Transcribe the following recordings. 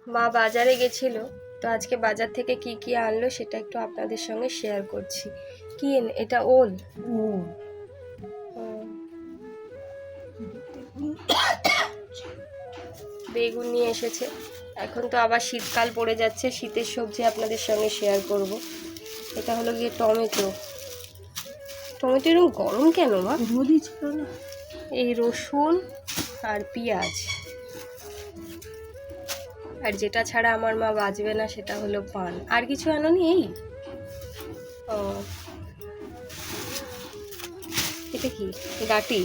মা বাজারে গেছিল, তো আজকে বাজার থেকে কি কি আনলো সেটা একটু আপনাদের সঙ্গে শেয়ার করছি। কি এটা ওল? বেগুন নিয়ে এসেছে। এখন তো আবার শীতকাল পড়ে যাচ্ছে, শীতের সবজি আপনাদের সঙ্গে শেয়ার করব। এটা হলো গিয়ে টমেটো। টমেটো এরকম গরম কেন মা? রোদই ছিল না। এই রসুন আর পেঁয়াজ, আর যেটা ছাড়া আমার মা বাঁচবে না সেটা হলো পান। আর কিছু আনোনি? এই ও, এটা কি ডাটি?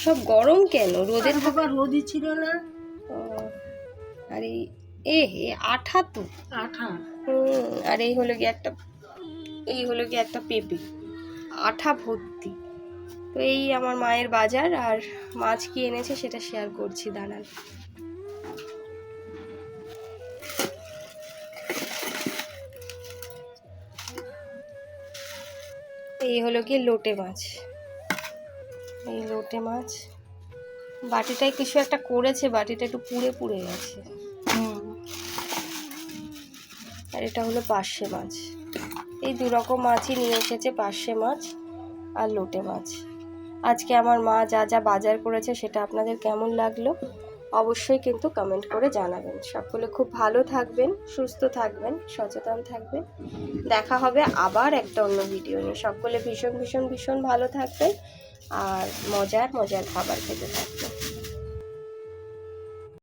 সব গরম কেন? রোদে থাকা। রোদই ছিল না। ও, আর এই আঠা তো আঠা। আর এই হলো গিয়ে একটা পেঁপে, আঠা ভর্তি। তো এই আমার মায়ের বাজার, আর মাছ কি এনেছে সেটা শেয়ার করছি, দাঁড়ান। এই হলো গিয়ে লোটে মাছ। এই লোটে মাছ, বাটিটায় কিছু একটা করেছে, বাটিটা একটু পুড়ে পুড়ে গেছে। আর এটা হলো পার্শে মাছ। এই দু রকম মাছই নিয়ে এসেছে, পার্শে মাছ আর লোটে মাছ। আজকে আমার মা যা যা বাজার করেছে সেটা আপনাদের কেমন লাগলো অবশ্যই কিন্তু কমেন্ট করে জানাবেন। সকলে খুব ভালো থাকবেন, সুস্থ থাকবেন, সচেতন থাকবেন। দেখা হবে আবার একটা অন্য ভিডিও নিয়ে। সকলে ভীষণ ভীষণ ভীষণ ভালো থাকবেন আর মজার মজার খাবার খেতে থাকবেন।